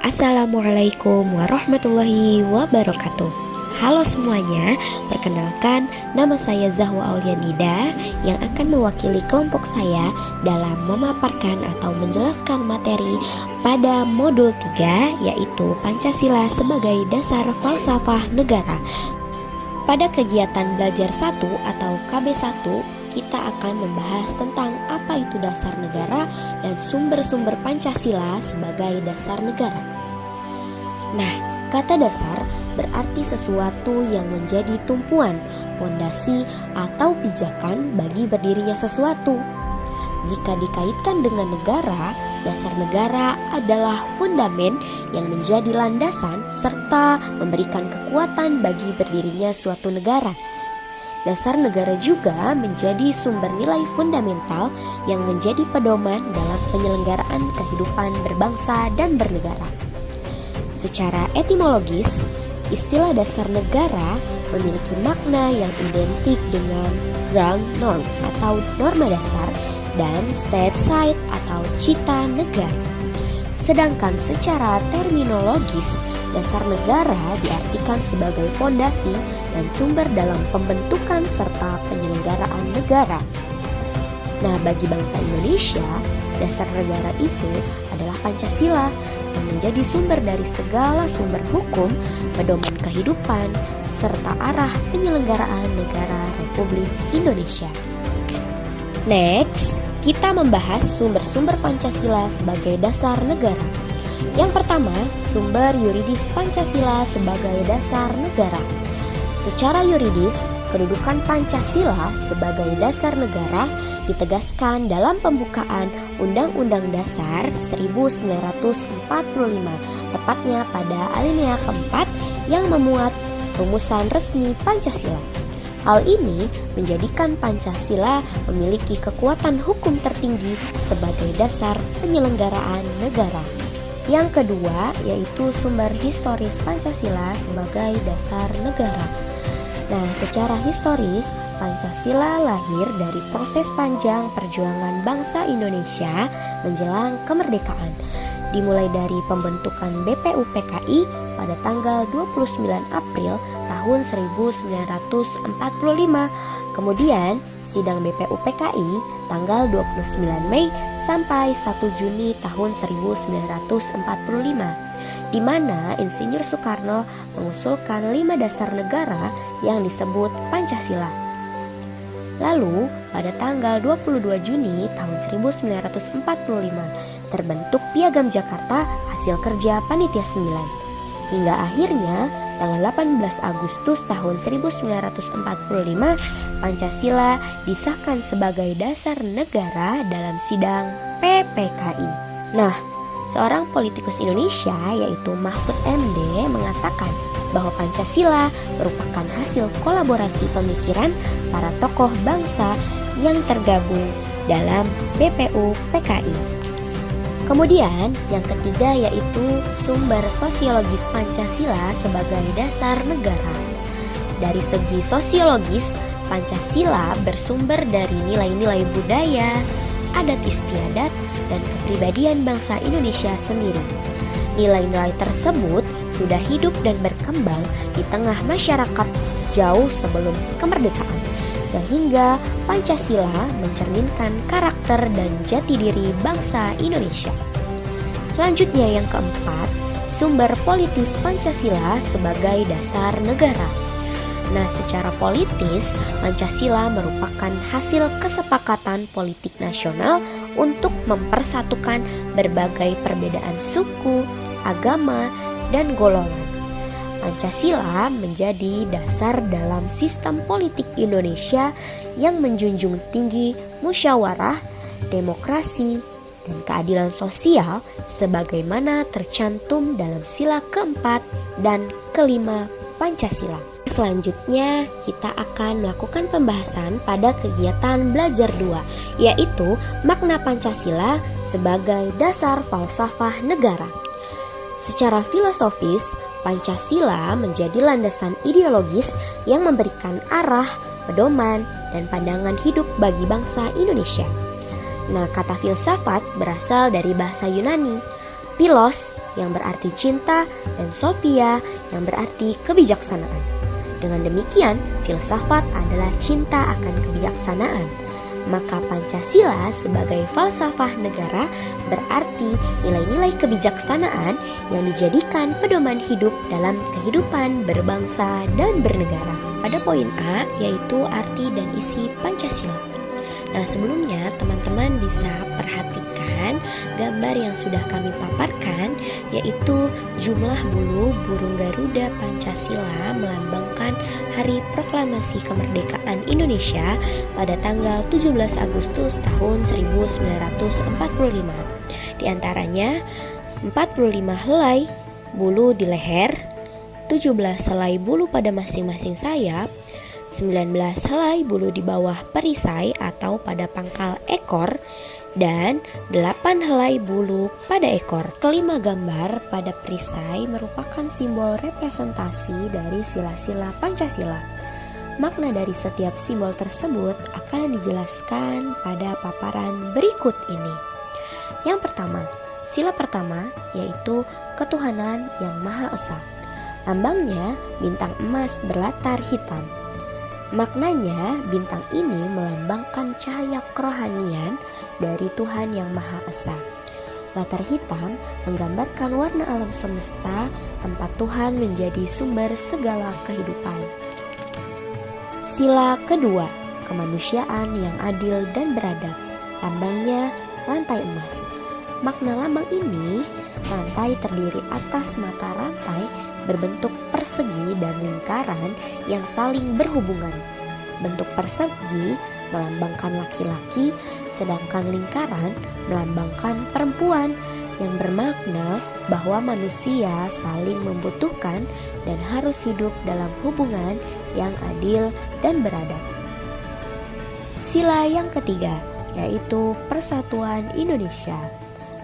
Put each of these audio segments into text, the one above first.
Assalamualaikum warahmatullahi wabarakatuh. Halo semuanya, perkenalkan nama saya Zahwa Aulianida yang akan mewakili kelompok saya dalam memaparkan atau menjelaskan materi pada modul 3, yaitu Pancasila sebagai dasar falsafah negara. Pada kegiatan belajar 1 atau KB1, kita akan membahas tentang apa itu dasar negara dan sumber-sumber Pancasila sebagai dasar negara. Nah, kata dasar berarti sesuatu yang menjadi tumpuan, fondasi, atau pijakan bagi berdirinya sesuatu. Jika dikaitkan dengan negara, dasar negara adalah fundamen yang menjadi landasan serta memberikan kekuatan bagi berdirinya suatu negara. Dasar negara juga menjadi sumber nilai fundamental yang menjadi pedoman dalam penyelenggaraan kehidupan berbangsa dan bernegara. Secara etimologis, istilah dasar negara memiliki makna yang identik dengan ground norm atau norma dasar dan state side atau cita negara. Sedangkan secara terminologis, dasar negara diartikan sebagai fondasi dan sumber dalam pembentukan serta penyelenggaraan negara. Nah, bagi bangsa Indonesia, dasar negara itu adalah Pancasila yang menjadi sumber dari segala sumber hukum, pedoman kehidupan, serta arah penyelenggaraan negara Republik Indonesia. Next, kita membahas sumber-sumber Pancasila sebagai dasar negara. Yang pertama, sumber yuridis Pancasila sebagai dasar negara. Secara yuridis, kedudukan Pancasila sebagai dasar negara ditegaskan dalam pembukaan Undang-Undang Dasar 1945, tepatnya pada alinea keempat yang memuat rumusan resmi Pancasila. Hal ini menjadikan Pancasila memiliki kekuatan hukum tertinggi sebagai dasar penyelenggaraan negara. Yang kedua, yaitu sumber historis Pancasila sebagai dasar negara. Nah, secara historis, Pancasila lahir dari proses panjang perjuangan bangsa Indonesia menjelang kemerdekaan, dimulai dari pembentukan BPUPKI pada tanggal 29 April tahun 1945, kemudian sidang BPUPKI tanggal 29 Mei sampai 1 Juni tahun 1945, di mana Insinyur Soekarno mengusulkan 5 dasar negara yang disebut Pancasila. Lalu, pada tanggal 22 Juni tahun 1945, terbentuk Piagam Jakarta hasil kerja Panitia 9. Hingga akhirnya, tanggal 18 Agustus tahun 1945, Pancasila disahkan sebagai dasar negara dalam sidang PPKI. Nah, seorang politikus Indonesia yaitu Mahfud MD mengatakan bahwa Pancasila merupakan hasil kolaborasi pemikiran para tokoh bangsa yang tergabung dalam BPUPKI. Kemudian yang ketiga yaitu sumber sosiologis Pancasila sebagai dasar negara. Dari segi sosiologis, Pancasila bersumber dari nilai-nilai budaya, adat istiadat, dan kepribadian bangsa Indonesia sendiri. Nilai-nilai tersebut sudah hidup dan berkembang di tengah masyarakat jauh sebelum kemerdekaan, sehingga Pancasila mencerminkan karakter dan jati diri bangsa Indonesia. Selanjutnya yang keempat, sumber politis Pancasila sebagai dasar negara. Nah, secara politis, Pancasila merupakan hasil kesepakatan politik nasional untuk mempersatukan berbagai perbedaan suku, agama, dan golongan. Pancasila menjadi dasar dalam sistem politik Indonesia yang menjunjung tinggi musyawarah, demokrasi, dan keadilan sosial sebagaimana tercantum dalam sila keempat dan kelima Pancasila. Selanjutnya kita akan melakukan pembahasan pada kegiatan belajar 2, yaitu makna Pancasila sebagai dasar falsafah negara. Secara filosofis, Pancasila menjadi landasan ideologis yang memberikan arah, pedoman, dan pandangan hidup bagi bangsa Indonesia. Nah, kata filsafat berasal dari bahasa Yunani. Philos yang berarti cinta, dan Sophia yang berarti kebijaksanaan. Dengan demikian, filsafat adalah cinta akan kebijaksanaan. Maka Pancasila sebagai falsafah negara berarti nilai-nilai kebijaksanaan yang dijadikan pedoman hidup dalam kehidupan berbangsa dan bernegara. Pada poin A, yaitu arti dan isi Pancasila. Nah, sebelumnya teman-teman bisa perhatikan gambar yang sudah kami paparkan, yaitu jumlah bulu burung Garuda Pancasila melambangkan Hari Proklamasi Kemerdekaan Indonesia pada tanggal 17 Agustus tahun 1945. Di antaranya 45 helai bulu di leher, 17 helai bulu pada masing-masing sayap, 19 helai bulu di bawah perisai atau pada pangkal ekor, dan 8 helai bulu pada ekor. Kelima gambar pada perisai merupakan simbol representasi dari sila-sila Pancasila. Makna dari setiap simbol tersebut akan dijelaskan pada paparan berikut ini. Yang pertama, sila pertama yaitu ketuhanan yang Maha Esa. Lambangnya bintang emas berlatar hitam. Maknanya, bintang ini melambangkan cahaya kerohanian dari Tuhan yang Maha Esa. Latar hitam menggambarkan warna alam semesta, tempat Tuhan menjadi sumber segala kehidupan. Sila kedua, kemanusiaan yang adil dan beradab. Lambangnya rantai emas. Makna lambang ini, rantai terdiri atas mata rantai berbentuk persegi dan lingkaran yang saling berhubungan. Bentuk persegi melambangkan laki-laki, sedangkan lingkaran melambangkan perempuan, yang bermakna bahwa manusia saling membutuhkan dan harus hidup dalam hubungan yang adil dan beradab. Sila yang ketiga yaitu Persatuan Indonesia.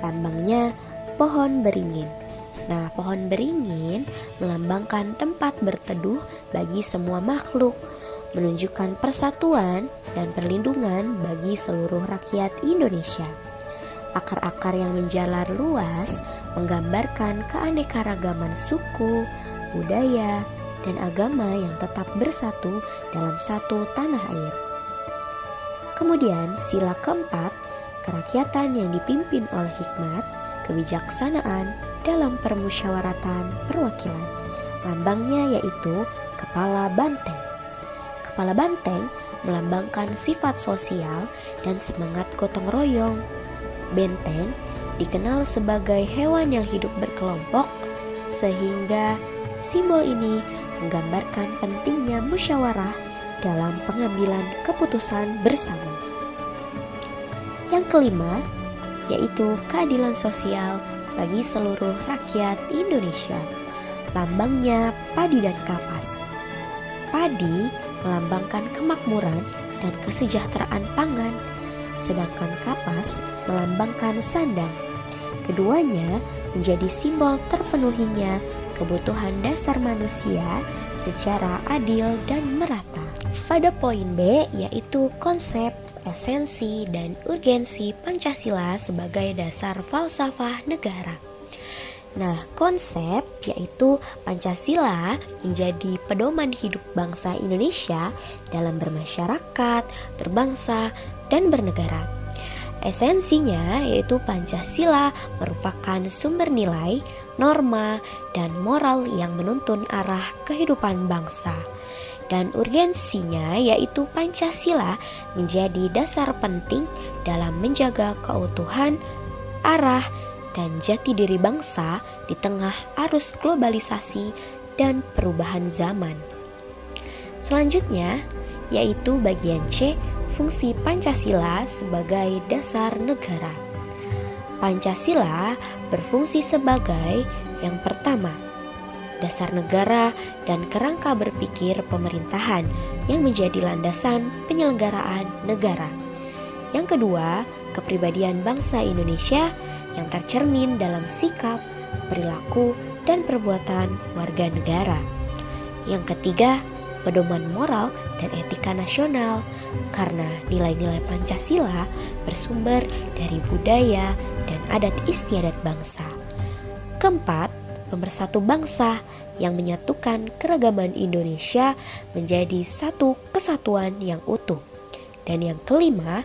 Lambangnya pohon beringin. Nah, pohon beringin melambangkan tempat berteduh bagi semua makhluk, menunjukkan persatuan dan perlindungan bagi seluruh rakyat Indonesia. Akar-akar yang menjalar luas menggambarkan keanekaragaman suku, budaya, dan agama yang tetap bersatu dalam satu tanah air. Kemudian sila keempat, kerakyatan yang dipimpin oleh hikmat, kebijaksanaan dalam permusyawaratan perwakilan. Lambangnya yaitu kepala banteng. Kepala banteng melambangkan sifat sosial dan semangat gotong royong. Benteng dikenal sebagai hewan yang hidup berkelompok, sehingga simbol ini menggambarkan pentingnya musyawarah dalam pengambilan keputusan bersama. Yang kelima yaitu keadilan sosial bagi seluruh rakyat Indonesia. Lambangnya padi dan kapas. Padi melambangkan kemakmuran dan kesejahteraan pangan, sedangkan kapas melambangkan sandang. Keduanya menjadi simbol terpenuhinya kebutuhan dasar manusia secara adil dan merata. Pada poin B yaitu konsep, esensi, dan urgensi Pancasila sebagai dasar falsafah negara. Nah, konsep yaitu Pancasila menjadi pedoman hidup bangsa Indonesia dalam bermasyarakat, berbangsa, dan bernegara. Esensinya yaitu Pancasila merupakan sumber nilai, norma, dan moral yang menuntun arah kehidupan bangsa. Dan urgensinya yaitu Pancasila menjadi dasar penting dalam menjaga keutuhan, arah, dan jati diri bangsa di tengah arus globalisasi dan perubahan zaman. Selanjutnya yaitu bagian C, fungsi Pancasila sebagai dasar negara. Pancasila berfungsi sebagai yang pertama, dasar negara dan kerangka berpikir pemerintahan yang menjadi landasan penyelenggaraan negara. Yang kedua, kepribadian bangsa Indonesia yang tercermin dalam sikap, perilaku, dan perbuatan warga negara. Yang ketiga, pedoman moral dan etika nasional, karena nilai-nilai Pancasila bersumber dari budaya dan adat istiadat bangsa. keempat, pemersatu bangsa yang menyatukan keragaman Indonesia menjadi satu kesatuan yang utuh. Dan yang kelima,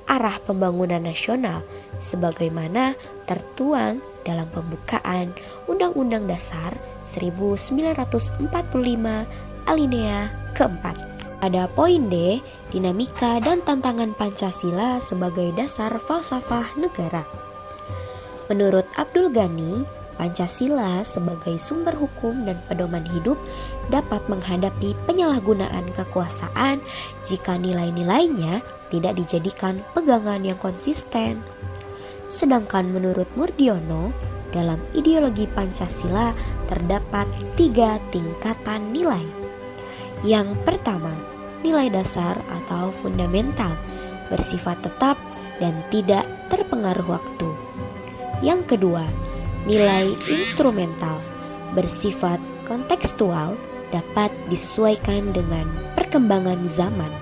arah pembangunan nasional sebagaimana tertuang dalam pembukaan Undang-Undang Dasar 1945 alinea keempat. Pada poin D, dinamika dan tantangan Pancasila sebagai dasar falsafah negara. Menurut Abdul Ghani, Pancasila sebagai sumber hukum dan pedoman hidup dapat menghadapi penyalahgunaan kekuasaan jika nilai-nilainya tidak dijadikan pegangan yang konsisten. Sedangkan menurut Murdiono, dalam ideologi Pancasila terdapat 3 tingkatan nilai. Yang pertama, nilai dasar atau fundamental, bersifat tetap dan tidak terpengaruh waktu. Yang kedua, nilai instrumental, bersifat kontekstual, dapat disesuaikan dengan perkembangan zaman.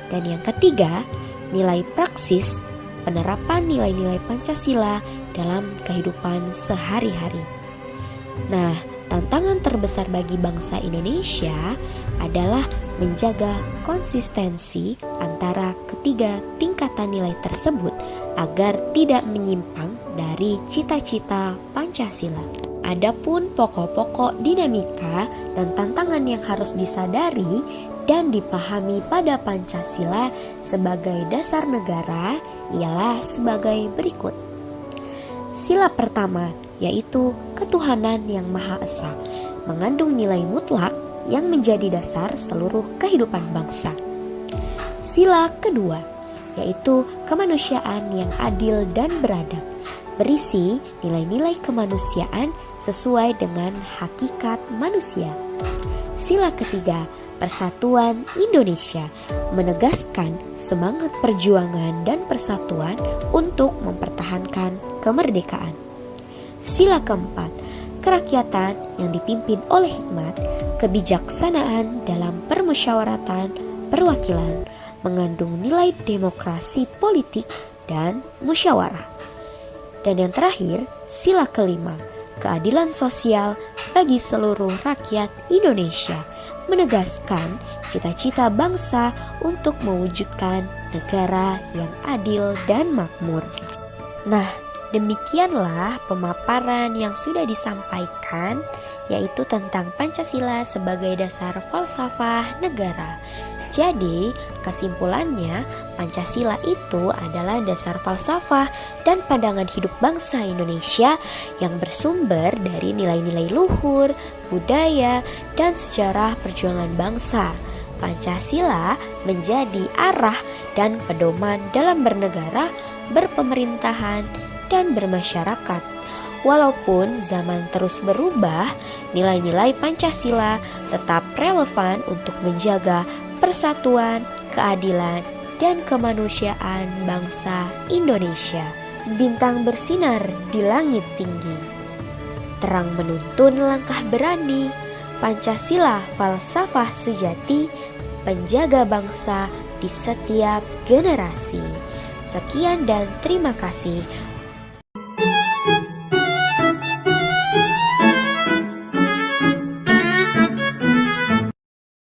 Dan yang ketiga, nilai praksis, penerapan nilai-nilai Pancasila dalam kehidupan sehari-hari. Nah, tantangan terbesar bagi bangsa Indonesia adalah menjaga konsistensi antara ketiga tingkatan nilai tersebut agar tidak menyimpang dari cita-cita Pancasila. Adapun pokok-pokok dinamika dan tantangan yang harus disadari dan dipahami pada Pancasila sebagai dasar negara ialah sebagai berikut. Sila pertama yaitu ketuhanan yang Maha Esa, mengandung nilai mutlak yang menjadi dasar seluruh kehidupan bangsa. Sila kedua yaitu kemanusiaan yang adil dan beradab, berisi nilai-nilai kemanusiaan sesuai dengan hakikat manusia. Sila ketiga, persatuan Indonesia, menegaskan semangat perjuangan dan persatuan untuk mempertahankan kemerdekaan. Sila keempat, kerakyatan yang dipimpin oleh hikmat, kebijaksanaan dalam permusyawaratan perwakilan, mengandung nilai demokrasi politik dan musyawarah. Dan yang terakhir, sila kelima, keadilan sosial bagi seluruh rakyat Indonesia, menegaskan cita-cita bangsa untuk mewujudkan negara yang adil dan makmur. Nah, demikianlah pemaparan yang sudah disampaikan, yaitu tentang Pancasila sebagai dasar falsafah negara. Jadi, kesimpulannya, Pancasila itu adalah dasar falsafah dan pandangan hidup bangsa Indonesia yang bersumber dari nilai-nilai luhur, budaya, dan sejarah perjuangan bangsa. Pancasila menjadi arah dan pedoman dalam bernegara, berpemerintahan, dan bermasyarakat. Walaupun zaman terus berubah, nilai-nilai Pancasila tetap relevan untuk menjaga persatuan, keadilan, dan kemanusiaan bangsa Indonesia. Bintang bersinar di langit tinggi, terang menuntun langkah berani. Pancasila falsafah sejati, penjaga bangsa di setiap generasi. Sekian dan terima kasih.